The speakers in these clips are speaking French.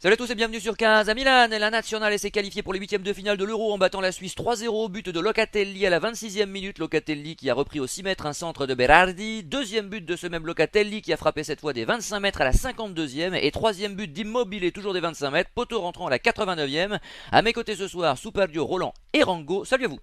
Salut à tous et bienvenue sur 15 à Milan. La Nazionale s'est qualifiée pour les huitièmes de finale de l'Euro en battant la Suisse 3-0, but de Locatelli à la 26e minute. Locatelli qui a repris au 6 mètres un centre de Berardi. Deuxième but de ce même Locatelli qui a frappé cette fois des 25 mètres à la 52e. Et troisième but d'Immobile, toujours des 25 mètres, poteau rentrant à la 89e. À mes côtés ce soir, Superdio, Roland et Rango. Salut à vous.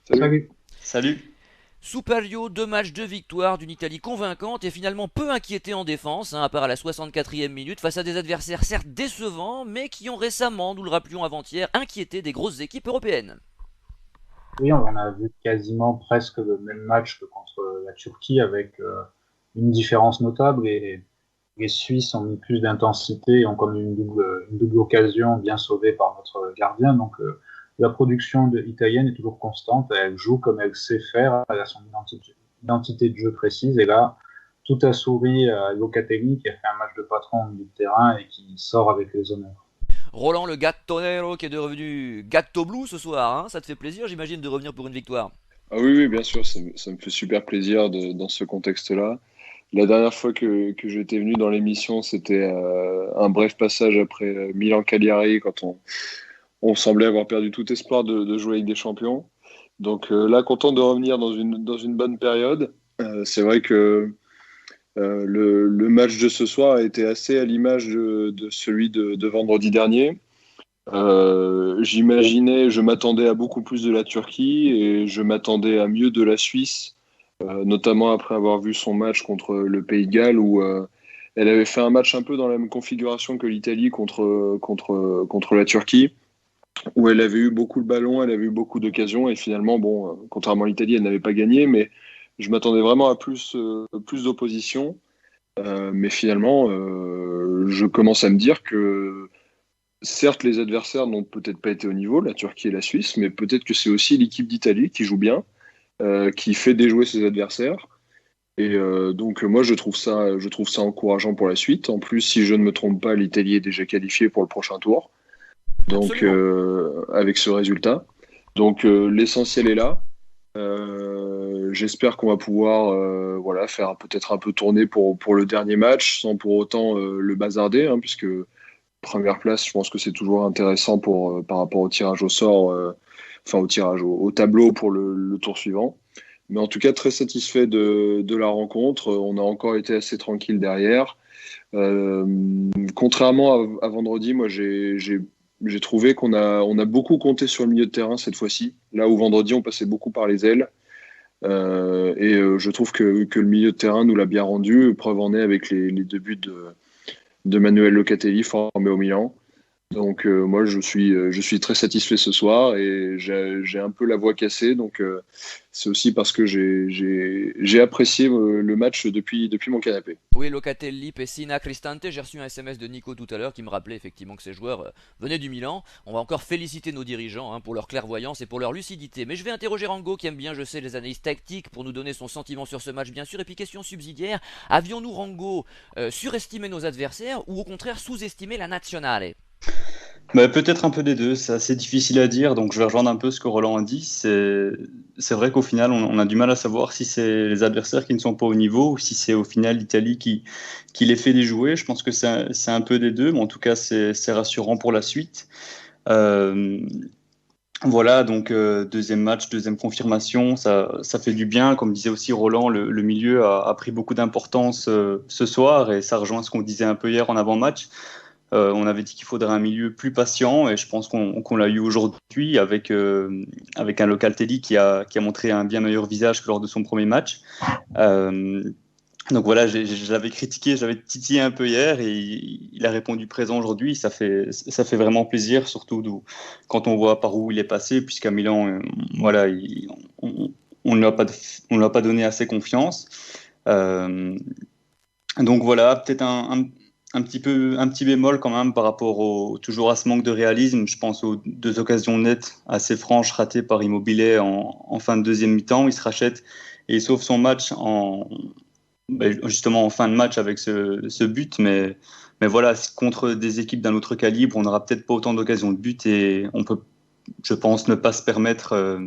Salut. Salut. Salut. Superio, 2 matchs, 2 victoires d'une Italie convaincante et finalement peu inquiétée en défense, à part à la 64e minute, face à des adversaires certes décevants, mais qui ont récemment, nous le rappelions avant-hier, inquiété des grosses équipes européennes. Oui, on a vu quasiment presque le même match que contre la Turquie avec une différence notable et les Suisses ont mis plus d'intensité et ont connu une double occasion bien sauvée par notre gardien. Donc la production italienne est toujours constante, elle joue comme elle sait faire, elle a son identité de jeu précise et là, tout a souri à Locatelli qui a fait un match de patron au milieu de terrain et qui sort avec les honneurs. Roland le Gattonero qui est devenu Gatto Blue ce soir, ça te fait plaisir j'imagine de revenir pour une victoire. Ah oui, oui, bien sûr, ça me fait super plaisir dans ce contexte-là. La dernière fois que j'étais venu dans l'émission, c'était un bref passage après Milan-Cagliari, quand on semblait avoir perdu tout espoir de jouer avec des champions. Donc là, content de revenir dans une bonne période. C'est vrai que le match de ce soir a été assez à l'image de celui de vendredi dernier. Je m'attendais à beaucoup plus de la Turquie et je m'attendais à mieux de la Suisse, notamment après avoir vu son match contre le Pays de Galles où elle avait fait un match un peu dans la même configuration que l'Italie contre la Turquie, où elle avait eu beaucoup le ballon, elle avait eu beaucoup d'occasions et finalement, bon, contrairement à l'Italie, elle n'avait pas gagné, mais je m'attendais vraiment à plus d'opposition. Mais finalement, je commence à me dire que certes, les adversaires n'ont peut-être pas été au niveau, la Turquie et la Suisse, mais peut-être que c'est aussi l'équipe d'Italie qui joue bien, qui fait déjouer ses adversaires. Et donc moi, je trouve ça encourageant pour la suite. En plus, si je ne me trompe pas, l'Italie est déjà qualifiée pour le prochain tour. Donc Absolument. avec ce résultat. Donc l'essentiel est là. J'espère qu'on va pouvoir voilà, faire peut-être un peu tourner pour le dernier match, sans pour autant le bazarder, hein, puisque première place, je pense que c'est toujours intéressant par rapport au tirage au sort, enfin au tirage au tableau pour le tour suivant. Mais en tout cas, très satisfait de la rencontre. On a encore été assez tranquille derrière. Euh, Contrairement à vendredi, moi j'ai trouvé qu'on a beaucoup compté sur le milieu de terrain cette fois-ci. Là où vendredi, on passait beaucoup par les ailes. Je trouve que le milieu de terrain nous l'a bien rendu. Preuve en est avec les deux buts de Manuel Locatelli formé au Milan. Donc moi je suis très satisfait ce soir et j'ai un peu la voix cassée, donc c'est aussi parce que j'ai apprécié le match depuis mon canapé. Oui, Locatelli, Pessina, Cristante, j'ai reçu un SMS de Nico tout à l'heure qui me rappelait effectivement que ces joueurs venaient du Milan. On va encore féliciter nos dirigeants pour leur clairvoyance et pour leur lucidité. Mais je vais interroger Rango qui aime bien, je sais, les analyses tactiques pour nous donner son sentiment sur ce match bien sûr. Et puis question subsidiaire, avions-nous Rango surestimé nos adversaires ou au contraire sous-estimé la Nazionale? Bah, peut-être un peu des deux, c'est assez difficile à dire, donc je vais rejoindre un peu ce que Roland a dit. C'est vrai qu'au final, on a du mal à savoir si c'est les adversaires qui ne sont pas au niveau ou si c'est au final l'Italie qui les fait déjouer. Je pense que c'est un peu des deux, mais en tout cas, c'est rassurant pour la suite. Euh, voilà, donc deuxième match, deuxième confirmation, ça fait du bien. Comme disait aussi Roland, le milieu a pris beaucoup d'importance ce soir et ça rejoint ce qu'on disait un peu hier en avant-match. On avait dit qu'il faudrait un milieu plus patient et je pense qu'on l'a eu aujourd'hui avec un Locatelli qui a montré un bien meilleur visage que lors de son premier match. Euh, donc voilà, je l'avais critiqué, je l'avais titillé un peu hier et il a répondu présent aujourd'hui. Ça fait vraiment plaisir, surtout quand on voit par où il est passé, puisqu'à Milan, voilà, on ne lui a pas donné assez confiance. Euh, donc voilà, peut-être un petit bémol quand même par rapport toujours à ce manque de réalisme. Je pense aux deux occasions nettes assez franches ratées par Immobilier en fin de deuxième mi-temps. Il se rachète et il sauve son match justement en fin de match avec ce but. Mais voilà, contre des équipes d'un autre calibre, on n'aura peut-être pas autant d'occasions de but et on peut, je pense, ne pas se permettre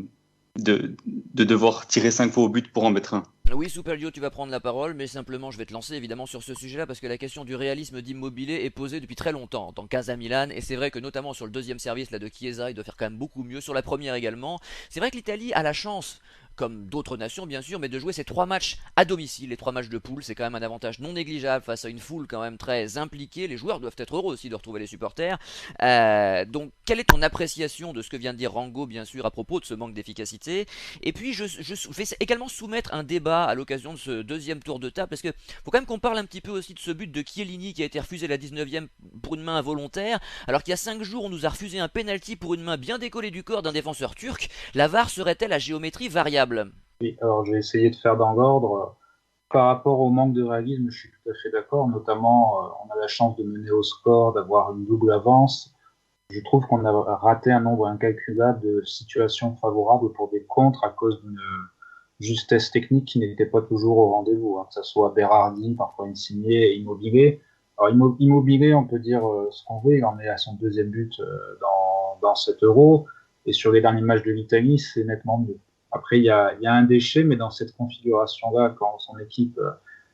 de devoir tirer 5 fois au but pour en mettre un. Oui, Superlio, tu vas prendre la parole, mais simplement je vais te lancer évidemment sur ce sujet-là parce que la question du réalisme d'Immobile est posée depuis très longtemps en tant qu'Asa Milan, et c'est vrai que notamment sur le deuxième service là de Chiesa, il doit faire quand même beaucoup mieux, sur la première également. C'est vrai que l'Italie a la chance, comme d'autres nations bien sûr, mais de jouer ces 3 matchs à domicile, les 3 matchs de poule, c'est quand même un avantage non négligeable face à une foule quand même très impliquée. Les joueurs doivent être heureux aussi de retrouver les supporters. Donc, quelle est ton appréciation de ce que vient de dire Rango, bien sûr, à propos de ce manque d'efficacité? Et puis, je vais également soumettre un débat à l'occasion de ce deuxième tour de table, parce que faut quand même qu'on parle un petit peu aussi de ce but de Chiellini qui a été refusé la 19e pour une main involontaire, alors qu'il y a 5 jours, on nous a refusé un penalty pour une main bien décollée du corps d'un défenseur turc. La VAR serait-elle à géométrie variable? Oui, alors je vais essayer de faire dans l'ordre. Par rapport au manque de réalisme, je suis tout à fait d'accord. Notamment, on a la chance de mener au score, d'avoir une double avance. Je trouve qu'on a raté un nombre incalculable de situations favorables pour des contres à cause d'une justesse technique qui n'était pas toujours au rendez-vous, hein, que ce soit Berardi, parfois Insigne et Immobilier. Alors Immobilier, on peut dire ce qu'on veut, il en est à son deuxième but dans cet Euro, et sur les derniers matchs de l'Italie, c'est nettement mieux. Après, il y a un déchet, mais dans cette configuration-là, quand son équipe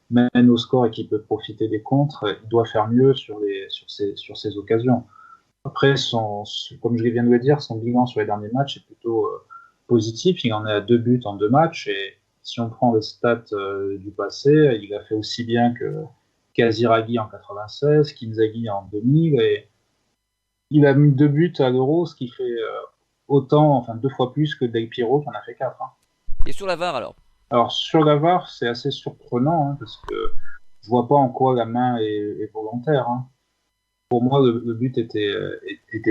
mène au score et qu'il peut profiter des contres, il doit faire mieux sur ces occasions. Après, comme je viens de le dire, son bilan sur les derniers matchs est plutôt positif. Il en est à 2 buts en 2 matchs. Et si on prend les stats du passé, il a fait aussi bien que Casiraghi en 96, qu'Inzaghi en 2000. Et il a mis 2 buts à l'Euro, ce qui fait autant, enfin 2 fois plus que Del Piero, qui en a fait 4. Hein. Et sur la VAR alors? Alors, sur la VAR, c'est assez surprenant, hein, parce que je vois pas en quoi la main est volontaire. Hein. Pour moi, le but était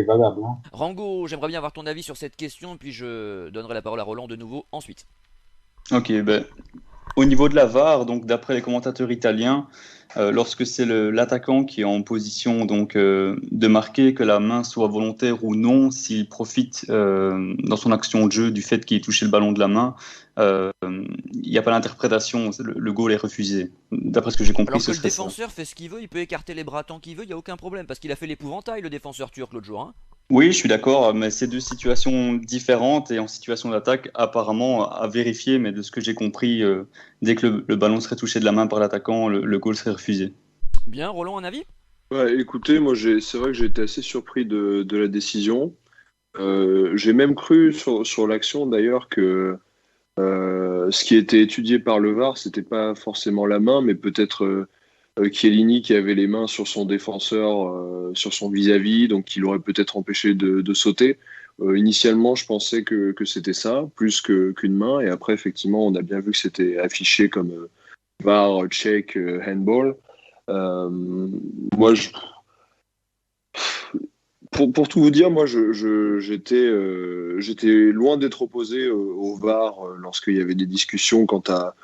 valable. Hein. Rango, j'aimerais bien avoir ton avis sur cette question, puis je donnerai la parole à Roland de nouveau ensuite. Ok, ben, au niveau de la VAR, donc d'après les commentateurs italiens, lorsque c'est l'attaquant qui est en position donc de marquer, que la main soit volontaire ou non, s'il profite dans son action de jeu du fait qu'il ait touché le ballon de la main, il n'y a pas d'interprétation, le goal est refusé. D'après ce que j'ai compris, Alors que ce le serait ça. défenseur fait ce qu'il veut, il peut écarter les bras tant qu'il veut, il n'y a aucun problème, parce qu'il a fait l'épouvantail le défenseur turc l'autre jour. Hein. Oui, je suis d'accord, mais c'est deux situations différentes et en situation d'attaque, apparemment à vérifier, mais de ce que j'ai compris, dès que le ballon serait touché de la main par l'attaquant, le goal serait refusé. Bien, Roland, un avis? Ouais, écoutez, moi c'est vrai que j'ai été assez surpris de la décision. J'ai même cru sur l'action d'ailleurs que ce qui était étudié par le VAR, c'était pas forcément la main, mais peut-être Chiellini qui avait les mains sur son défenseur, sur son vis-à-vis, donc qui l'aurait peut-être empêché de sauter. Initialement, je pensais que c'était ça, plus qu'une main, et après, effectivement, on a bien vu que c'était affiché comme VAR, check, handball. Euh, moi, pour tout vous dire, moi, j'étais loin d'être opposé au VAR lorsqu'il y avait des discussions quant à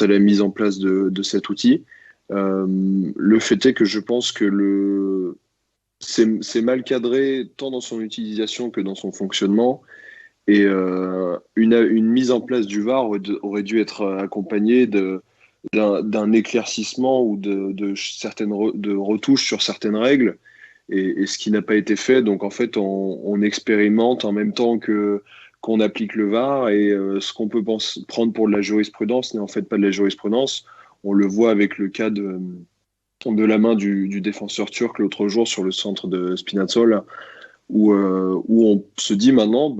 la mise en place de cet outil. Le fait est que je pense que c'est mal cadré tant dans son utilisation que dans son fonctionnement. Et une mise en place du VAR aurait dû être accompagnée d'un éclaircissement ou de retouches sur certaines règles. Et ce qui n'a pas été fait. Donc en fait, on expérimente en même temps qu'on applique le VAR. Et ce qu'on peut prendre pour de la jurisprudence n'est en fait pas de la jurisprudence. On le voit avec le cas de la main du défenseur turc l'autre jour sur le centre de Spinazzola, où on se dit maintenant,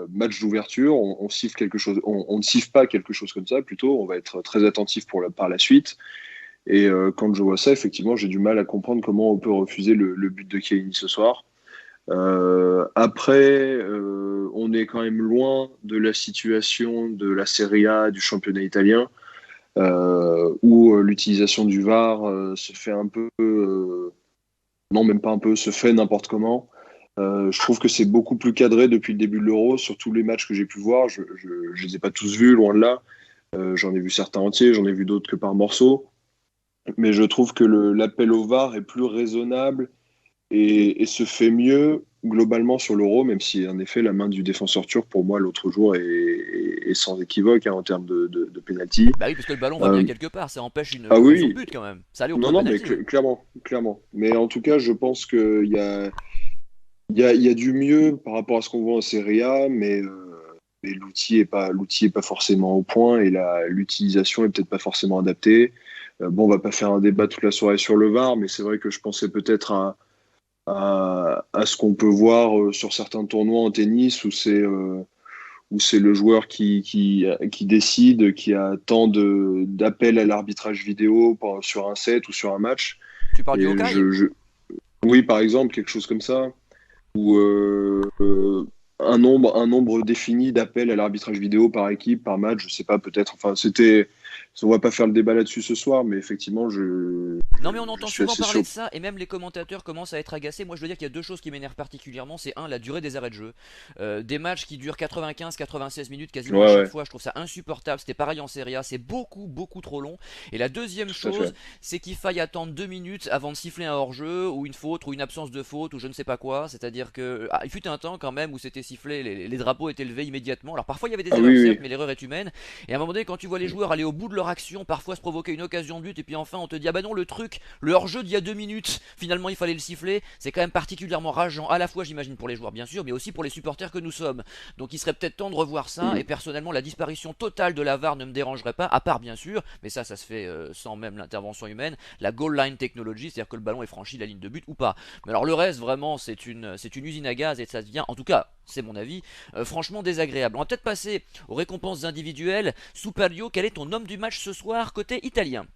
match d'ouverture, on siffle quelque chose, on ne siffle pas quelque chose comme ça, plutôt on va être très attentif par la suite. Et quand je vois ça, effectivement, j'ai du mal à comprendre comment on peut refuser le but de Chiellini ce soir. Après, on est quand même loin de la situation de la Serie A, du championnat italien, où l'utilisation du VAR se fait un peu, non même pas un peu, se fait n'importe comment. Je trouve que c'est beaucoup plus cadré depuis le début de l'Euro, sur tous les matchs que j'ai pu voir. Je les ai pas tous vus, loin de là. J'en ai vu certains entiers, j'en ai vu d'autres que par morceaux. Mais je trouve que l'appel au VAR est plus raisonnable et se fait mieux globalement sur l'Euro, même si en effet la main du défenseur turc pour moi l'autre jour est sans équivoque en termes de penalty. Bah oui, parce que le ballon va bien quelque part, ça empêche une Ah occasion de oui, but quand même. Ça allait au point non, de mais penalty. clairement. Mais en tout cas, je pense qu'il y a du mieux par rapport à ce qu'on voit en Serie A, mais l'outil est pas forcément au point et l'utilisation est peut-être pas forcément adaptée. Bon, on va pas faire un débat toute la soirée sur le VAR, mais c'est vrai que je pensais peut-être à ce qu'on peut voir sur certains tournois en tennis où c'est le joueur qui décide, qui a tant d'appels à l'arbitrage vidéo sur un set ou sur un match. Tu parles du Et Hawkeye? oui, par exemple, quelque chose comme ça, ou un nombre défini d'appels à l'arbitrage vidéo par équipe, par match, je sais pas, peut-être. Enfin, on va pas faire le débat là-dessus ce soir, mais effectivement, Non, mais on je entend suis souvent assez parler de sûr. ça, et même les commentateurs commencent à être agacés. Moi, je veux dire qu'il y a deux choses qui m'énervent particulièrement. C'est un, la durée des arrêts de jeu. Des matchs qui durent 95-96 minutes quasiment à Ouais, chaque ouais, fois, je trouve ça insupportable. C'était pareil en Serie A, c'est beaucoup, beaucoup trop long. Et la deuxième tout à chose, fait. c'est qu'il faille attendre 2 minutes avant de siffler un hors-jeu, ou une faute, ou une absence de faute, ou je ne sais pas quoi. C'est-à-dire que, il fut un temps quand même où c'était sifflé, les drapeaux étaient levés immédiatement. Alors parfois il y avait des Ah erreurs, oui, certes, oui. mais l'erreur est humaine. Et à un moment donné, quand tu vois les joueurs aller au bout de leur action, parfois se provoquer une occasion de but, et puis enfin on te dit, ah bah non, le hors-jeu d'il y a 2 minutes, finalement il fallait le siffler, c'est quand même particulièrement rageant, à la fois j'imagine pour les joueurs bien sûr, mais aussi pour les supporters que nous sommes. Donc il serait peut-être temps de revoir ça, et Mhm. personnellement la disparition totale de la VAR ne me dérangerait pas, à part bien sûr, mais ça se fait sans même l'intervention humaine, la goal line technology, c'est-à-dire que le ballon est franchi la ligne de but ou pas. Mais alors le reste vraiment c'est une usine à gaz et ça devient, en tout cas c'est mon avis, franchement désagréable. On va peut-être passer aux récompenses individuelles. Superio, quel est ton homme du match ce soir côté italien?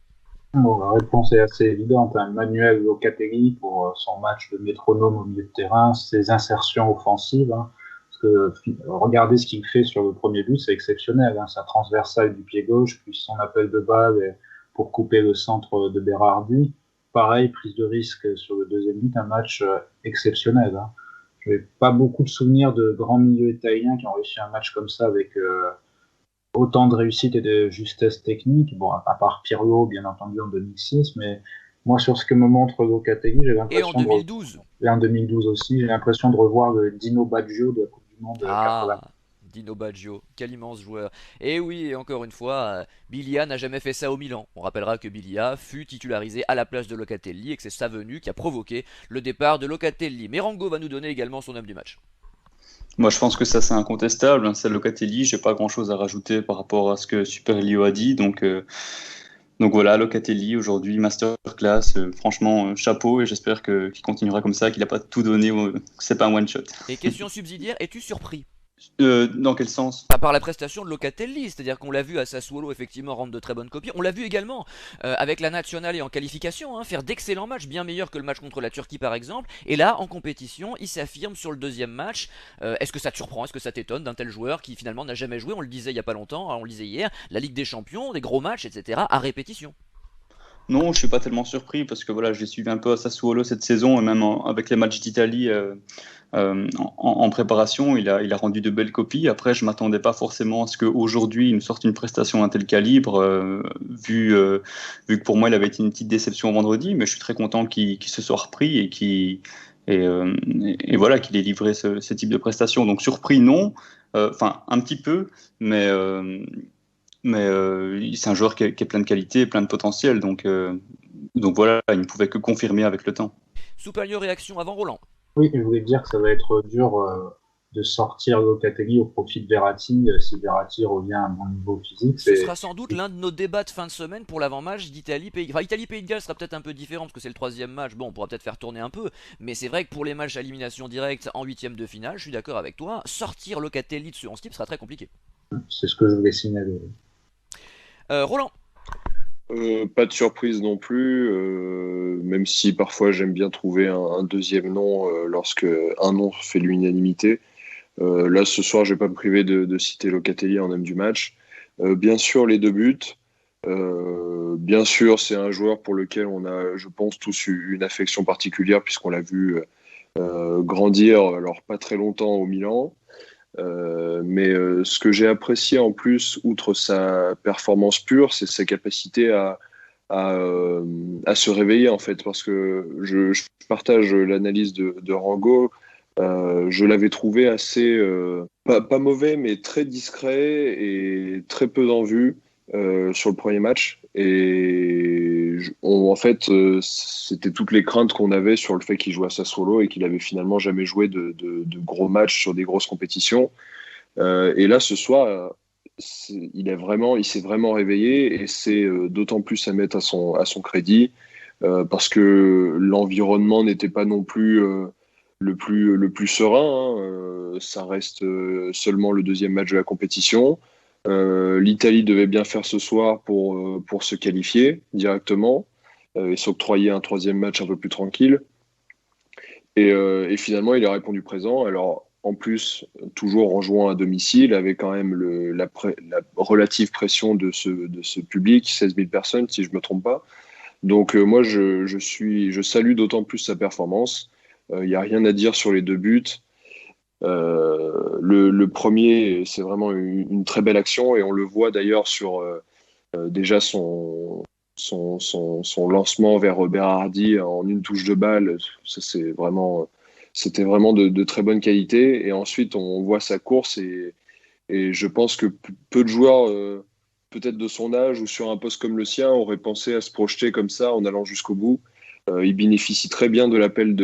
Bon, la réponse est assez évidente, hein. Manuel Locatelli pour son match de métronome au milieu de terrain, ses insertions offensives, hein, parce que regardez ce qu'il fait sur le premier but, c'est exceptionnel, hein, sa transversale du pied gauche, puis son appel de balle pour couper le centre de Berardi. Pareil, prise de risque sur le deuxième but, un match exceptionnel, hein. Je n'ai pas beaucoup de souvenirs de grands milieux italiens qui ont réussi un match comme ça avec autant de réussite et de justesse technique. Bon, à part Pirlo, bien entendu, en 2006, mais moi, sur ce que me montre Locatelli, j'ai Et en l'impression de, 2012. et en 2012 aussi, j'ai l'impression de revoir le Dino Baggio de la Coupe du Monde 80. Ah, Dino Baggio, quel immense joueur. Et oui, et encore une fois, Bilia n'a jamais fait ça au Milan. On rappellera que Bilia fut titularisé à la place de Locatelli et que c'est sa venue qui a provoqué le départ de Locatelli. Merango va nous donner également son homme du match. Moi, je pense que ça, c'est incontestable, hein. C'est Locatelli. J'ai pas grand-chose à rajouter par rapport à ce que Super Lio a dit. Donc voilà, Locatelli aujourd'hui, masterclass. Franchement, chapeau et j'espère qu'il continuera comme ça, qu'il n'a pas tout donné. C'est pas un one shot. Et question subsidiaire, es-tu surpris Dans quel sens? par la prestation de Locatelli, c'est-à-dire qu'on l'a vu à Sassuolo effectivement rendre de très bonnes copies, on l'a vu également avec la Nationale et en qualification, hein, faire d'excellents matchs, bien meilleurs que le match contre la Turquie par exemple, et là en compétition il s'affirme sur le deuxième match. Est-ce que ça te surprend, est-ce que ça t'étonne d'un tel joueur qui finalement n'a jamais joué, on le disait il n'y a pas longtemps, on le disait hier, la Ligue des Champions, des gros matchs, etc. à répétition. Non, je suis pas tellement surpris parce que voilà, je l'ai suivi un peu à Sassuolo cette saison et même avec les matchs d'Italie en préparation, il a rendu de belles copies. Après, je m'attendais pas forcément à ce qu'aujourd'hui il nous sorte une prestation d'un tel calibre, vu que pour moi il avait été une petite déception vendredi, mais je suis très content qu'il se soit repris et voilà qu'il ait livré ce type de prestation. Donc surpris non, enfin un petit peu, mais c'est un joueur qui est plein de qualité, plein de potentiel, donc voilà, il ne pouvait que confirmer avec le temps. Supérieure réaction avant Roland. Oui, je voulais dire que ça va être dur de sortir Locatelli au profit de Verratti si Verratti revient à un bon niveau physique. Ce sera sans doute l'un de nos débats de fin de semaine pour l'avant-match d'Italie-Pays. Enfin, Italie-Pays de Galles sera peut-être un peu différent parce que c'est le troisième match. Bon, on pourra peut-être faire tourner un peu. Mais c'est vrai que pour les matchs à élimination directe en huitième de finale, je suis d'accord avec toi. Sortir Locatelli de ce 11 type sera très compliqué. C'est ce que je voulais signaler. Roland. Pas de surprise non plus, même si parfois j'aime bien trouver un deuxième nom lorsque un nom fait l'unanimité. Là, ce soir, je vais pas me priver de citer Locatelli en homme du match. Bien sûr, les deux buts. Bien sûr, c'est un joueur pour lequel on a, je pense, tous eu une affection particulière puisqu'on l'a vu grandir, alors pas très longtemps au Milan. Mais ce que j'ai apprécié en plus, outre sa performance pure, c'est sa capacité à se réveiller en fait, parce que je partage l'analyse de Rango. Je l'avais trouvé assez, pas mauvais, mais très discret et très peu en vue sur le premier match. Et en fait, c'était toutes les craintes qu'on avait sur le fait qu'il jouait à Sassuolo et qu'il avait finalement jamais joué de gros matchs sur des grosses compétitions. Et là, ce soir, il s'est vraiment réveillé et c'est d'autant plus à mettre à son crédit parce que l'environnement n'était pas non plus le plus serein, hein. Ça reste seulement le deuxième match de la compétition. L'Italie devait bien faire ce soir pour se qualifier directement et s'octroyer un troisième match un peu plus tranquille. Et finalement, il a répondu présent. Alors, en plus, toujours en jouant à domicile, avec quand même la relative pression de ce public, 16 000 personnes, si je ne me trompe pas. Donc, moi, je salue d'autant plus sa performance. Il n'y a rien à dire sur les deux buts. Le premier, c'est vraiment une très belle action et on le voit d'ailleurs sur déjà son lancement vers Berardi en une touche de balle. Ça, c'était vraiment de très bonne qualité. Et ensuite, on voit sa course et je pense que peu de joueurs, peut-être de son âge ou sur un poste comme le sien, auraient pensé à se projeter comme ça en allant jusqu'au bout. Il bénéficie très bien de l'appel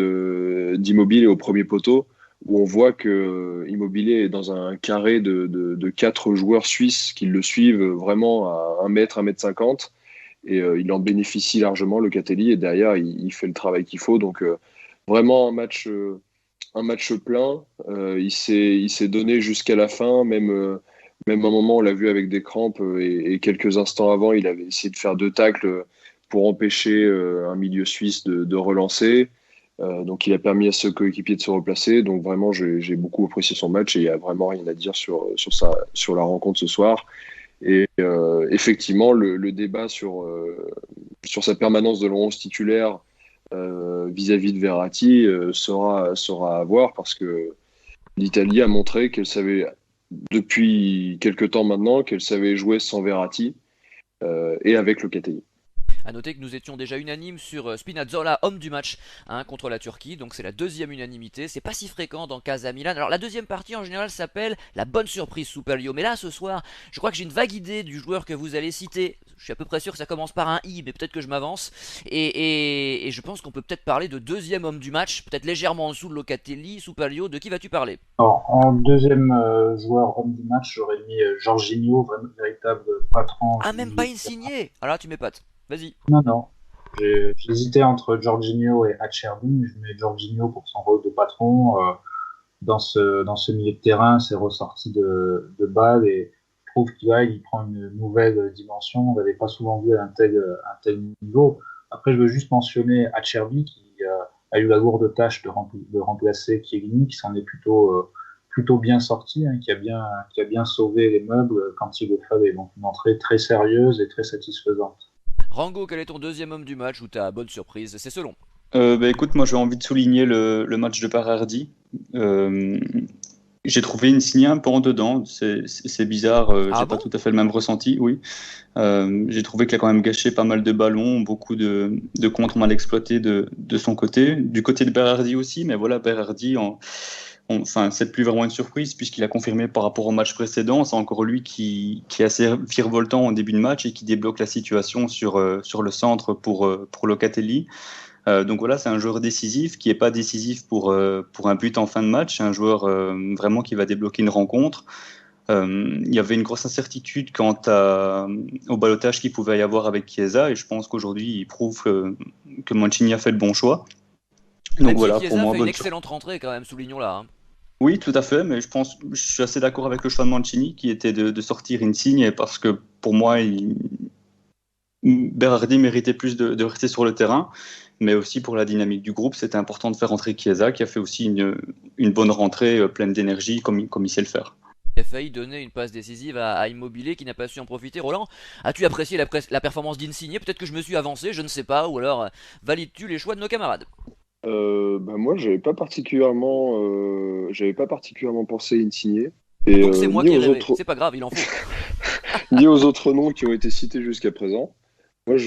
d'Immobilier au premier poteau, où on voit que Immobilier est dans un carré de 4 joueurs suisses qui le suivent vraiment à 1 mètre, 1 mètre 50. Et il en bénéficie largement, Locatelli, et derrière, il fait le travail qu'il faut. Donc, vraiment un match plein. Il s'est donné jusqu'à la fin, même un moment, on l'a vu avec des crampes, et quelques instants avant, il avait essayé de faire 2 tacles pour empêcher un milieu suisse de relancer. Donc il a permis à ce coéquipier de se replacer. Donc vraiment, j'ai beaucoup apprécié son match et il n'y a vraiment rien à dire sur la rencontre ce soir. Et effectivement, le débat sur sa permanence de l'11 titulaire vis-à-vis de Verratti sera à avoir parce que l'Italie a montré qu'elle savait, depuis quelque temps maintenant, qu'elle savait jouer sans Verratti et avec Locatelli. A noter que nous étions déjà unanimes sur Spinazzola, homme du match, contre la Turquie. Donc c'est la deuxième unanimité. C'est pas si fréquent dans Casa Milan. Alors la deuxième partie en général s'appelle la bonne surprise Superlio. Mais là ce soir, je crois que j'ai une vague idée du joueur que vous allez citer. Je suis à peu près sûr que ça commence par un I, mais peut-être que je m'avance. Et je pense qu'on peut peut-être parler de deuxième homme du match, peut-être légèrement en dessous de Locatelli. Superlio, de qui vas-tu parler? Alors, en deuxième joueur homme du match, j'aurais mis Jorginho, vraiment véritable patron. Ah, même pas Insigné. Alors là tu m'épates. Vas-y. Non. J'hésitais entre Jorginho et Acerbi, mais je mets Jorginho pour son rôle de patron. Dans ce milieu de terrain, c'est ressorti de balle et je trouve qu'il prend une nouvelle dimension. On l'avait pas souvent vu à un tel niveau. Après, je veux juste mentionner Acerbi qui a eu la lourde tâche de remplacer Chiellini, qui s'en est plutôt bien sorti, qui a bien sauvé les meubles quand il le fallait. Donc une entrée très sérieuse et très satisfaisante. Rango, quel est ton deuxième homme du match ou ta bonne surprise? C'est selon. Écoute, moi j'ai envie de souligner le match de Berardi. J'ai trouvé Insigne un peu en dedans, c'est bizarre, j'ai pas tout à fait le même ressenti, oui. J'ai trouvé qu'il a quand même gâché pas mal de ballons, beaucoup de contres mal exploités de son côté. Du côté de Berardi aussi, mais voilà, Berardi, c'est plus vraiment une surprise puisqu'il a confirmé par rapport au match précédent. C'est encore lui qui est assez virevoltant au début de match et qui débloque la situation sur le centre pour Locatelli. Donc voilà, c'est un joueur décisif qui n'est pas décisif pour un but en fin de match. C'est un joueur vraiment qui va débloquer une rencontre. Il y avait une grosse incertitude quant au ballottage qu'il pouvait y avoir avec Chiesa et je pense qu'aujourd'hui il prouve que Mancini a fait le bon choix. Donc même voilà, si Chiesa pour moi, fait une excellente rentrée quand même, soulignons-la. Oui, tout à fait, mais je suis assez d'accord avec le choix de Mancini qui était de sortir Insigne parce que pour moi, Berardi méritait plus de rester sur le terrain, mais aussi pour la dynamique du groupe, c'était important de faire rentrer Chiesa qui a fait aussi une bonne rentrée pleine d'énergie comme il sait le faire. Il a failli donner une passe décisive à Immobilier qui n'a pas su en profiter. Roland, as-tu apprécié la performance d'Insigne? Peut-être que je me suis avancé, je ne sais pas, ou alors valides-tu les choix de nos camarades? Moi, j'avais pas particulièrement pensé Insigne. Et donc c'est moi qui ai rêvé. C'est pas grave, il en faut. Ni aux autres noms qui ont été cités jusqu'à présent. Moi,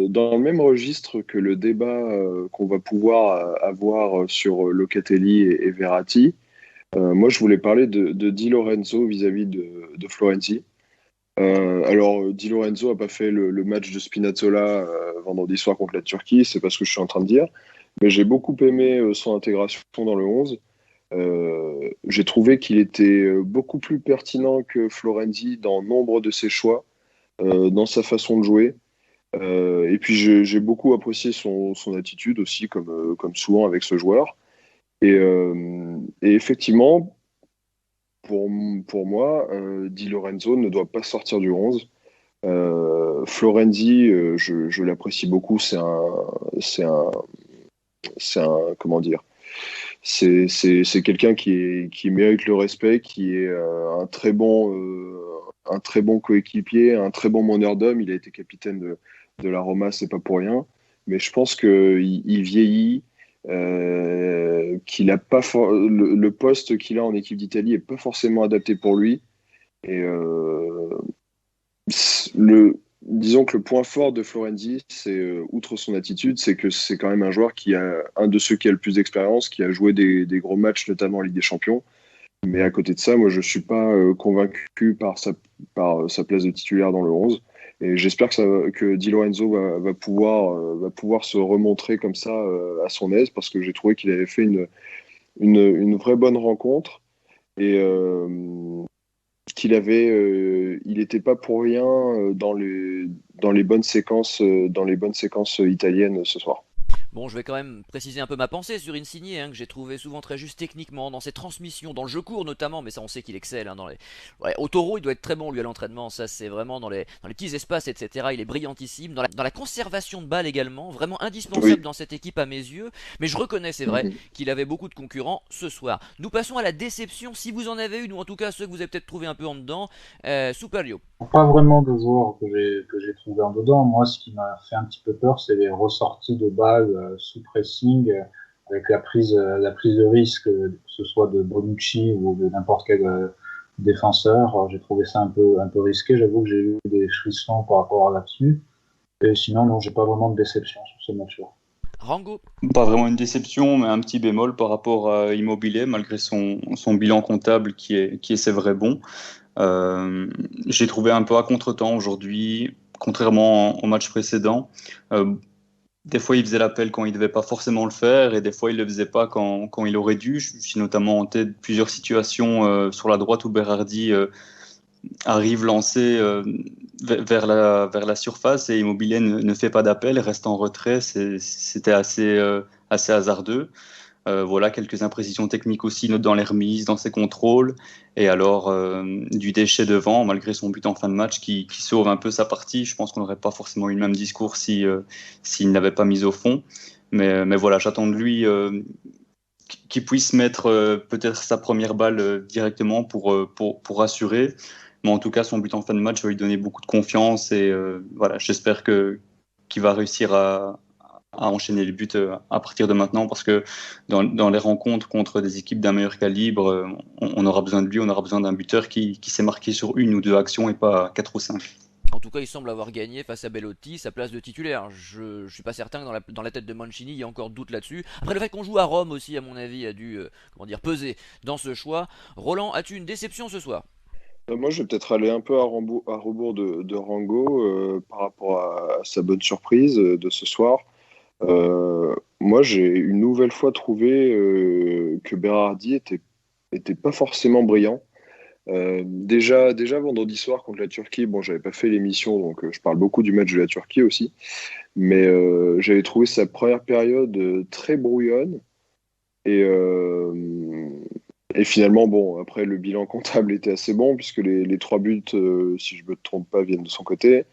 dans le même registre que le débat qu'on va pouvoir avoir sur Locatelli et Verratti, moi, je voulais parler de Di Lorenzo vis-à-vis de Florenzi. Alors, Di Lorenzo n'a pas fait le match de Spinazzola vendredi soir contre la Turquie, c'est pas ce que je suis en train de dire. Mais j'ai beaucoup aimé son intégration dans le 11. J'ai trouvé qu'il était beaucoup plus pertinent que Florenzi dans nombre de ses choix, dans sa façon de jouer. Et puis j'ai beaucoup apprécié son attitude aussi, comme souvent avec ce joueur. Et effectivement, pour moi, Di Lorenzo ne doit pas sortir du 11. Florenzi, je l'apprécie beaucoup. Comment dire, c'est quelqu'un qui mérite le respect, qui est un très bon coéquipier, un très bon meneur d'hommes. Il a été capitaine de la Roma, c'est pas pour rien. Mais je pense qu'il vieillit, qu'il a pas le poste qu'il a en équipe d'Italie est pas forcément adapté pour lui. Et disons que le point fort de Florenzi, c'est outre son attitude, c'est que c'est quand même un joueur qui a un de ceux qui a le plus d'expérience, qui a joué des gros matchs, notamment en Ligue des Champions. Mais à côté de ça, moi, je suis pas convaincu par sa place de titulaire dans le 11. Et j'espère que Di Lorenzo va pouvoir se remontrer comme ça à son aise, parce que j'ai trouvé qu'il avait fait une vraie bonne rencontre. Et il n'était pas pour rien dans les bonnes séquences italiennes ce soir. Bon, je vais quand même préciser un peu ma pensée sur Insigne, que j'ai trouvé souvent très juste techniquement, dans ses transmissions, dans le jeu court notamment, mais ça on sait qu'il excelle. Au taureau, il doit être très bon lui à l'entraînement, ça c'est vraiment dans les petits espaces, etc. Il est brillantissime. Dans la conservation de balles également, vraiment indispensable dans cette équipe à mes yeux. Mais je reconnais, c'est vrai, qu'il avait beaucoup de concurrents ce soir. Nous passons à la déception, si vous en avez une, ou en tout cas ceux que vous avez peut-être trouvé un peu en dedans. Superio. Pas vraiment de joueurs que j'ai trouvé en dedans. Moi, ce qui m'a fait un petit peu peur, c'est les ressorties de balles sous pressing, avec la prise de risque, que ce soit de Bonucci ou de n'importe quel défenseur. Alors, j'ai trouvé ça un peu risqué. J'avoue que j'ai eu des frissons par rapport à là-dessus. Et sinon, non, j'ai pas vraiment de déception sur ce match-là. Rango. Pas vraiment une déception, mais un petit bémol par rapport à Immobilier, malgré son bilan comptable qui est c'est vrai bon. J'ai trouvé un peu à contre-temps aujourd'hui, contrairement au match précédent. Des fois, il faisait l'appel quand il ne devait pas forcément le faire, et des fois, il ne le faisait pas quand il aurait dû. Je suis notamment en tête de plusieurs situations sur la droite où Berardi arrive lancé vers la surface et Immobilier ne fait pas d'appel, reste en retrait. C'était assez hasardeux. Voilà, quelques imprécisions techniques aussi, note dans les remises, dans ses contrôles. Et alors, du déchet devant, malgré son but en fin de match, qui sauve un peu sa partie. Je pense qu'on n'aurait pas forcément eu le même discours s'il n'avait pas mis au fond. Mais voilà, j'attends de lui qu'il puisse mettre peut-être sa première balle directement pour assurer. Mais en tout cas, son but en fin de match va lui donner beaucoup de confiance. Et voilà, j'espère qu'il va réussir à enchaîner les buts à partir de maintenant, parce que dans les rencontres contre des équipes d'un meilleur calibre, on aura besoin de lui, on aura besoin d'un buteur qui s'est marqué sur une ou deux actions et pas 4 ou 5. En tout cas, il semble avoir gagné face à Bellotti sa place de titulaire. Je suis pas certain que dans la tête de Mancini, il y a encore de doute là-dessus. Après, le fait qu'on joue à Rome aussi, à mon avis, a dû peser dans ce choix. Roland, as-tu une déception ce soir? Moi, je vais peut-être aller un peu à rebours de Rango par rapport à sa bonne surprise de ce soir. Moi, j'ai une nouvelle fois trouvé que Berardi était pas forcément brillant. Déjà vendredi soir contre la Turquie, bon, j'avais pas fait l'émission, donc je parle beaucoup du match de la Turquie aussi, mais j'avais trouvé sa première période très brouillonne et, et finalement, bon, après le bilan comptable était assez bon puisque les 3 buts, si je me trompe pas, viennent de son côté.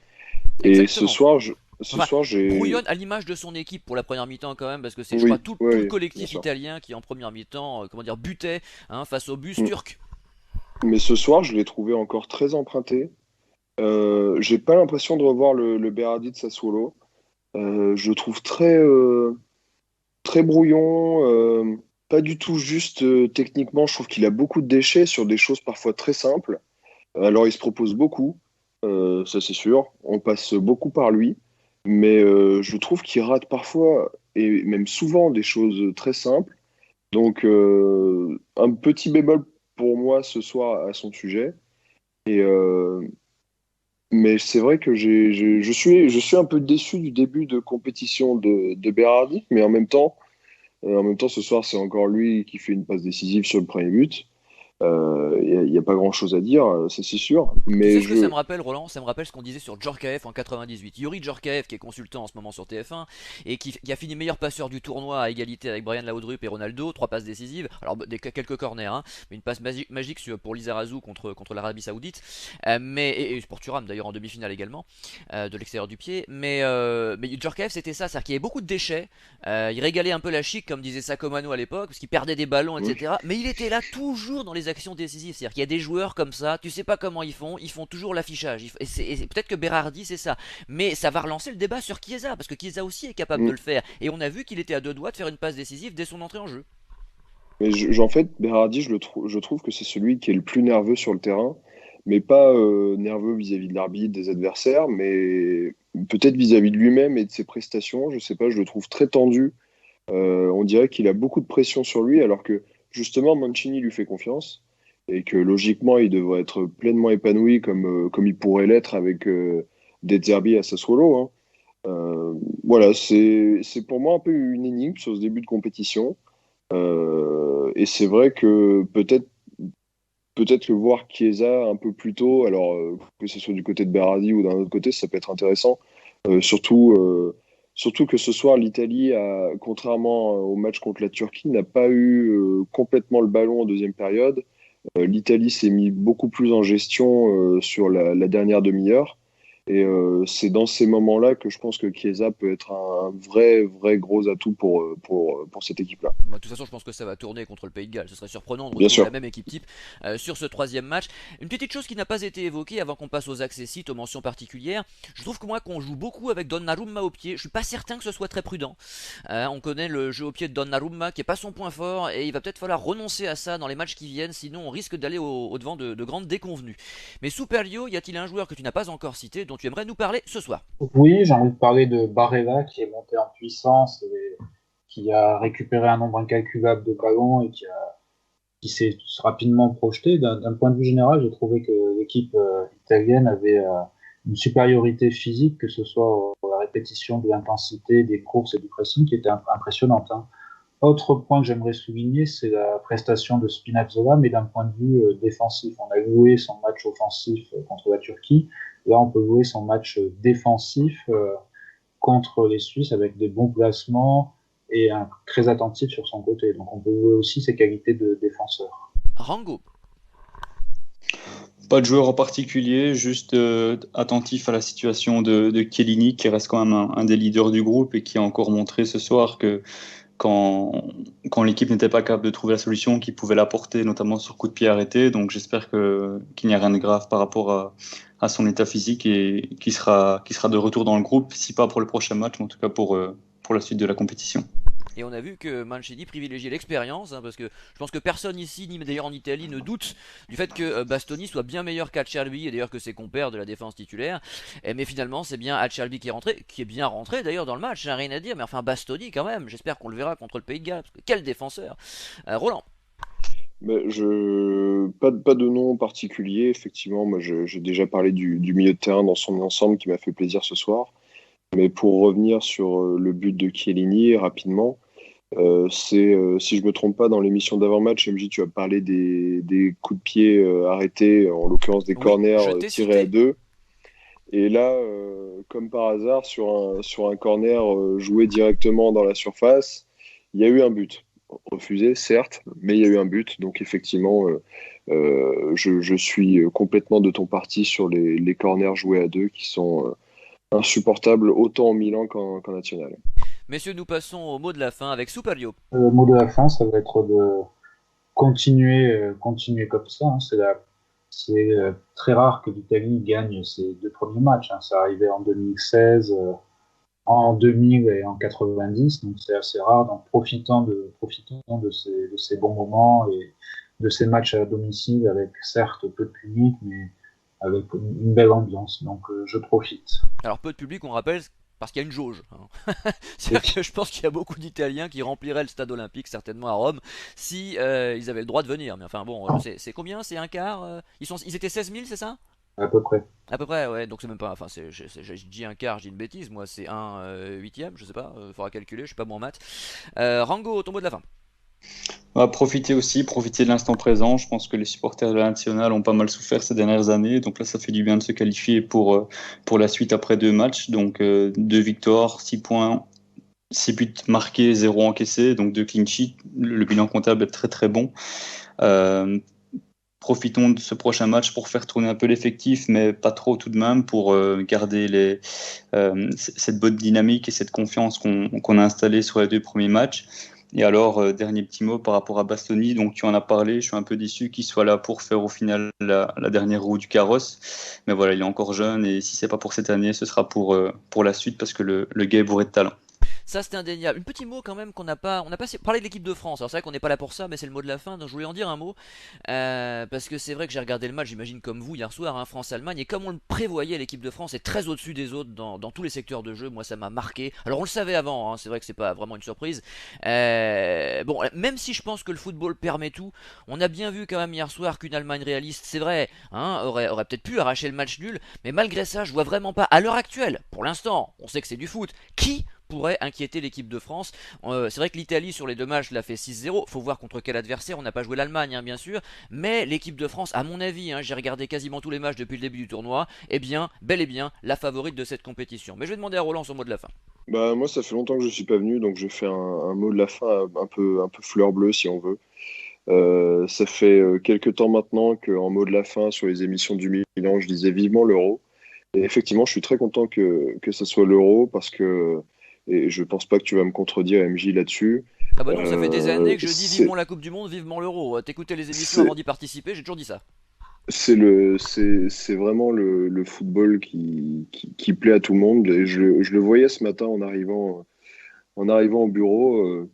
Et Exactement. ce soir, j'ai Brouillonne à l'image de son équipe pour la première mi-temps quand même, parce que c'est, je oui, crois, tout le bien collectif sûr. italien qui en première mi-temps, butait face au bus Mm. turc. Mais ce soir, je l'ai trouvé encore très emprunté. J'ai pas l'impression de revoir le Berardi de Sassuolo. Je le trouve très brouillon, pas du tout juste techniquement. Je trouve qu'il a beaucoup de déchets sur des choses parfois très simples. Alors, il se propose beaucoup, ça c'est sûr. On passe beaucoup par lui, mais je trouve qu'il rate parfois et même souvent des choses très simples. Donc, un petit bémol pour moi ce soir à son sujet. Et, mais c'est vrai que je suis un peu déçu du début de compétition de Berardi, mais en même temps, En même temps, ce soir, c'est encore lui qui fait une passe décisive sur le premier but. Il n'y a pas grand-chose à dire, ça c'est sûr. Tu sais Mais ce que ça je... me rappelle, Roland? Ça me rappelle ce qu'on disait sur Djorkaeff en 98. Yuri Djorkaeff, qui est consultant en ce moment sur TF1, et qui a fini meilleur passeur du tournoi à égalité avec Brian Laudrup et Ronaldo, 3 passes décisives, alors quelques corners, hein, mais une passe magique pour Lizarazu contre l'Arabie Saoudite, et pour Thuram d'ailleurs en demi-finale également, de l'extérieur du pied. Mais Djorkaeff c'était ça, c'est-à-dire qu'il y avait beaucoup de déchets, il régalait un peu la chic, comme disait Sacomano à l'époque, parce qu'il perdait des ballons, Oui. etc. Mais il était là toujours dans les actions décisives, c'est-à-dire qu'il y a des joueurs comme ça, tu sais pas comment ils font toujours l'affichage. Et peut-être que Berardi c'est ça, mais ça va relancer le débat sur Chiesa, parce que Chiesa aussi est capable de Mm. le faire. Et on a vu qu'il était à 2 doigts de faire une passe décisive dès son entrée en jeu. Mais en fait, Berardi, je trouve que c'est celui qui est le plus nerveux sur le terrain, mais pas nerveux vis-à-vis de l'arbitre, des adversaires, mais peut-être vis-à-vis de lui-même et de ses prestations. Je sais pas, je le trouve très tendu. On dirait qu'il a beaucoup de pression sur lui, alors que justement Mancini lui fait confiance et que logiquement il devrait être pleinement épanoui comme il pourrait l'être avec De Zerbi à Sassuolo, hein. Voilà, c'est pour moi un peu une énigme sur ce début de compétition. Et c'est vrai que peut-être que voir Chiesa un peu plus tôt, alors que ce soit du côté de Berardi ou d'un autre côté, ça peut être intéressant. Surtout que ce soir, l'Italie, contrairement au match contre la Turquie, n'a pas eu complètement le ballon en deuxième période. L'Italie s'est mis beaucoup plus en gestion sur la dernière demi-heure. Et c'est dans ces moments-là que je pense que Chiesa peut être un vrai gros atout pour cette équipe-là. Bah, de toute façon, je pense que ça va tourner contre le Pays de Galles. Ce serait surprenant de Bien retrouver sûr. la même équipe type sur ce troisième match. Une petite chose qui n'a pas été évoquée avant qu'on passe aux accessites, aux mentions particulières. Je trouve que moi, qu'on joue beaucoup avec Donnarumma au pied, je suis pas certain que ce soit très prudent. On connaît le jeu au pied de Donnarumma qui est pas son point fort et il va peut-être falloir renoncer à ça dans les matchs qui viennent, sinon on risque d'aller au-devant de grandes déconvenues. Mais Superlio, y a-t-il un joueur que tu n'as pas encore cité dont tu aimerais nous parler ce soir? Oui, j'ai envie de parler de Barella qui est monté en puissance et qui a récupéré un nombre incalculable de ballons et qui s'est rapidement projeté. D'un point de vue général, j'ai trouvé que l'équipe italienne avait une supériorité physique, que ce soit à la répétition de l'intensité des courses et du pressing, qui était impressionnante, hein. Autre point que j'aimerais souligner, c'est la prestation de Spinazzola, mais d'un point de vue défensif. On a loué son match offensif contre la Turquie. Là, on peut louer son match défensif contre les Suisses avec des bons placements et très attentif sur son côté. Donc, on peut louer aussi ses qualités de défenseur. Rango. Pas de joueur en particulier, juste attentif à la situation de Chiellini, qui reste quand même un des leaders du groupe et qui a encore montré ce soir que quand, quand l'équipe n'était pas capable de trouver la solution, qu'il pouvait l'apporter, notamment sur coup de pied arrêté. Donc j'espère qu'il n'y a rien de grave par rapport à son état physique et qu'il sera de retour dans le groupe, si pas pour le prochain match, mais en tout cas pour la suite de la compétition. Et on a vu que Mancini privilégiait l'expérience, hein, parce que je pense que personne ici, ni d'ailleurs en Italie, ne doute du fait que Bastoni soit bien meilleur qu'Acerbi, et d'ailleurs que ses compères de la défense titulaire. Mais finalement, c'est bien Acerbi qui est rentré, qui est bien rentré d'ailleurs dans le match, j'ai rien à dire, mais enfin Bastoni quand même, j'espère qu'on le verra contre le Pays de Galles, parce que quel défenseur. Roland. Mais pas de nom particulier, effectivement. Moi, j'ai déjà parlé du milieu de terrain dans son ensemble qui m'a fait plaisir ce soir. Mais pour revenir sur le but de Chiellini rapidement, si je me trompe pas, dans l'émission d'avant-match, MJ, tu as parlé des coups de pied arrêtés, en l'occurrence des Oui, corners je t'ai tirés à cité. deux. Et là, comme par hasard, sur un corner joué directement dans la surface, il y a eu un but. Refusé, certes, mais il y a eu un but. Donc effectivement, je suis complètement de ton parti sur les corners joués à deux qui sont insupportables autant en Milan qu'en national. Messieurs, nous passons au mot de la fin avec Superio. Le mot de la fin, ça va être de continuer comme ça, hein. C'est très rare que l'Italie gagne ses 2 premiers matchs, hein. Ça arrivait en 2016, en 2000 et en 90, donc c'est assez rare. Donc profitons de ces bons moments et de ces matchs à domicile avec certes peu de public, mais avec une belle ambiance. Donc je profite. Alors peu de public, on rappelle, parce qu'il y a une jauge, hein. C'est-à-dire que je pense qu'il y a beaucoup d'Italiens qui rempliraient le stade olympique, certainement à Rome, si ils avaient le droit de venir. Mais enfin bon, c'est combien? C'est un quart? Ils étaient 16 000, c'est ça? à peu près. À peu près, ouais, donc c'est même pas. Enfin, je dis un quart, je dis une bêtise, moi c'est un huitième, je sais pas, faudra calculer, je suis pas bon en maths. Rango, ton mot de la fin. On va profiter aussi, profiter de l'instant présent. Je pense que les supporters de la nationale ont pas mal souffert ces dernières années. Donc là, ça fait du bien de se qualifier pour la suite après 2 matchs. Donc 2 victoires, 6 points, 6 buts marqués, 0 encaissé. Donc 2 clean sheets. Le bilan comptable est très très bon. Euh, Profitons de ce prochain match pour faire tourner un peu l'effectif, mais pas trop tout de même, pour garder cette bonne dynamique et cette confiance qu'on a installée sur les 2 premiers matchs. Et alors, dernier petit mot par rapport à Bastoni, donc tu en as parlé, je suis un peu déçu qu'il soit là pour faire au final la dernière roue du carrosse. Mais voilà, il est encore jeune et si c'est pas pour cette année, ce sera pour la suite parce que le gars est bourré de talent. Ça, c'était indéniable. Un petit mot quand même qu'on n'a pas. On n'a pas parlé de l'équipe de France. Alors, c'est vrai qu'on n'est pas là pour ça, mais c'est le mot de la fin. Donc, je voulais en dire un mot. Parce que c'est vrai que j'ai regardé le match, j'imagine comme vous, hier soir, hein, France-Allemagne. Et comme on le prévoyait, l'équipe de France est très au-dessus des autres dans tous les secteurs de jeu. Moi, ça m'a marqué. Alors, on le savait avant, hein, c'est vrai que c'est pas vraiment une surprise. Bon, même si je pense que le football permet tout, on a bien vu quand même hier soir qu'une Allemagne réaliste, c'est vrai, hein, aurait peut-être pu arracher le match nul. Mais malgré ça, je vois vraiment pas, à l'heure actuelle, pour l'instant, on sait que c'est du foot, qui pourrait inquiéter l'équipe de France. C'est vrai que l'Italie sur les 2 matchs l'a fait 6-0. Faut voir contre quel adversaire. On n'a pas joué l'Allemagne, hein, bien sûr. Mais l'équipe de France, à mon avis, hein, j'ai regardé quasiment tous les matchs depuis le début du tournoi, eh bien, bel et bien, la favorite de cette compétition. Mais je vais demander à Roland son mot de la fin. Bah, moi, ça fait longtemps que je suis pas venu, donc je vais faire un mot de la fin un peu fleur bleue, si on veut. Ça fait quelques temps maintenant qu'en mot de la fin, sur les émissions du Milan, je disais vivement l'euro. Et effectivement, je suis très content que ce soit l'euro parce que, et je pense pas que tu vas me contredire, MJ, là-dessus. Ah bah non, ça fait des années que je dis C'est vivement la Coupe du Monde, vivement l'Euro. T'écoutais les émissions c'est- avant d'y participer, j'ai toujours dit ça. c'est vraiment le football qui plaît à tout le monde. Et je le voyais ce matin en arrivant au bureau.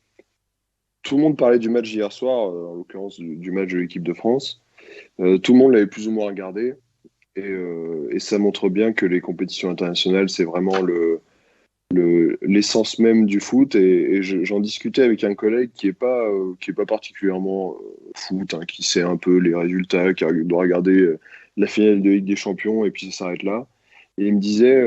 Tout le monde parlait du match d'hier soir, en l'occurrence du match de l'équipe de France. Tout le monde l'avait plus ou moins regardé. Et ça montre bien que les compétitions internationales, c'est vraiment l'essence même du foot. Et j'en discutais avec un collègue qui est pas particulièrement foot, hein, qui sait un peu les résultats, qui doit regarder la finale de Ligue des Champions et puis ça s'arrête là. Et il me disait,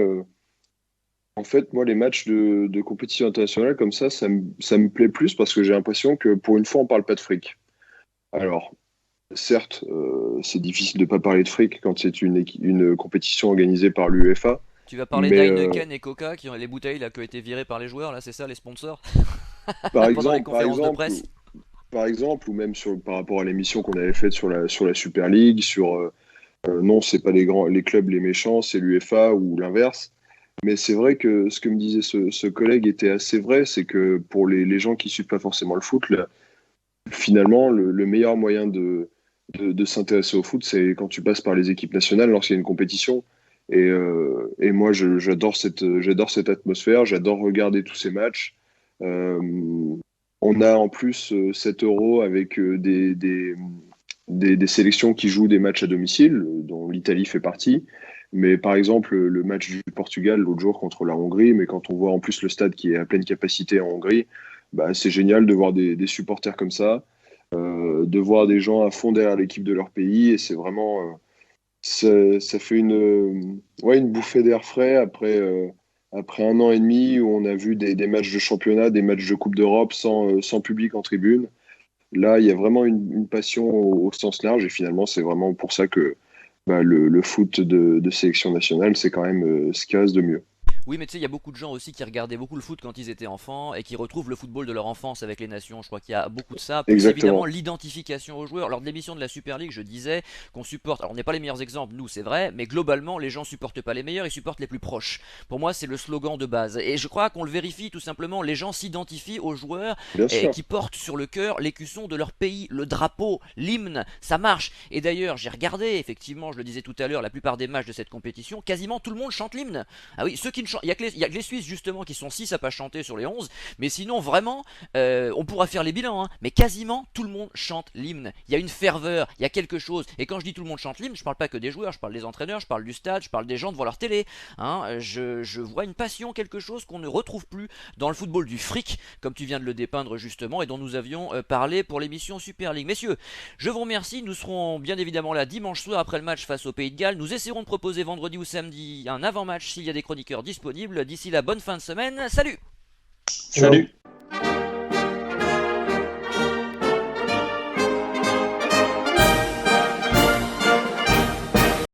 en fait, moi, les matchs de compétition internationale comme ça me plaît plus parce que j'ai l'impression que pour une fois, on parle pas de fric. Alors, certes, c'est difficile de pas parler de fric quand c'est une compétition organisée par l'UEFA, Tu vas parler mais d'Heineken et Coca, qui ont les bouteilles là, qui ont été virées par les joueurs, là, c'est ça, les sponsors, par pendant les exemple, par conférences de exemple, presse. par exemple, ou même par rapport à l'émission qu'on avait faite sur la Super League, non, c'est pas les clubs les méchants, c'est l'UEFA ou l'inverse. Mais c'est vrai que ce que me disait ce collègue était assez vrai, c'est que pour les gens qui suivent pas forcément le foot, là, finalement, le meilleur moyen de s'intéresser au foot, c'est quand tu passes par les équipes nationales lorsqu'il y a une compétition. Et moi, j'adore cette atmosphère, j'adore regarder tous ces matchs. Euh, on a en plus cet euro avec des sélections qui jouent des matchs à domicile, dont l'Italie fait partie. Mais par exemple, le match du Portugal l'autre jour contre la Hongrie, mais quand on voit en plus le stade qui est à pleine capacité en Hongrie, bah, c'est génial de voir des supporters comme ça, de voir des gens à fond derrière l'équipe de leur pays. Et c'est vraiment, ça fait ouais, une bouffée d'air frais après un an et demi où on a vu des matchs de championnat, des matchs de Coupe d'Europe sans public en tribune. Là, il y a vraiment une passion au sens large et finalement, c'est vraiment pour ça que bah, le foot de sélection nationale, c'est quand même ce qui reste de mieux. Oui, mais tu sais, il y a beaucoup de gens aussi qui regardaient beaucoup le foot quand ils étaient enfants et qui retrouvent le football de leur enfance avec les nations. Je crois qu'il y a beaucoup de ça. Plus évidemment Exactement. l'identification aux joueurs. Lors de l'émission de la Super League, je disais qu'on supporte. Alors, on n'est pas les meilleurs exemples, nous, c'est vrai, mais globalement, les gens supportent pas les meilleurs, ils supportent les plus proches. Pour moi, c'est le slogan de base. Et je crois qu'on le vérifie tout simplement. Les gens s'identifient aux joueurs Bien sûr. qui portent sur le cœur l'écusson de leur pays, le drapeau, l'hymne. Ça marche. Et d'ailleurs, j'ai regardé, effectivement, je le disais tout à l'heure, la plupart des matchs de cette compétition, quasiment tout le monde chante l'hymne. Ah oui, ceux qui ne chantent il y a que les Suisses justement qui sont 6 à pas chanter sur les 11, mais sinon vraiment, on pourra faire les bilans, hein, mais quasiment tout le monde chante l'hymne. Il y a une ferveur, il y a quelque chose. Et quand je dis tout le monde chante l'hymne, je parle pas que des joueurs, je parle des entraîneurs, je parle du stade, je parle des gens devant leur télé. Hein. Je vois une passion, quelque chose qu'on ne retrouve plus dans le football du fric, comme tu viens de le dépeindre justement, et dont nous avions parlé pour l'émission Super League. Messieurs, je vous remercie. Nous serons bien évidemment là dimanche soir après le match face au Pays de Galles. Nous essaierons de proposer vendredi ou samedi un avant-match s'il y a des chroniqueurs disponibles. D'ici là, bonne fin de semaine. Salut! Salut!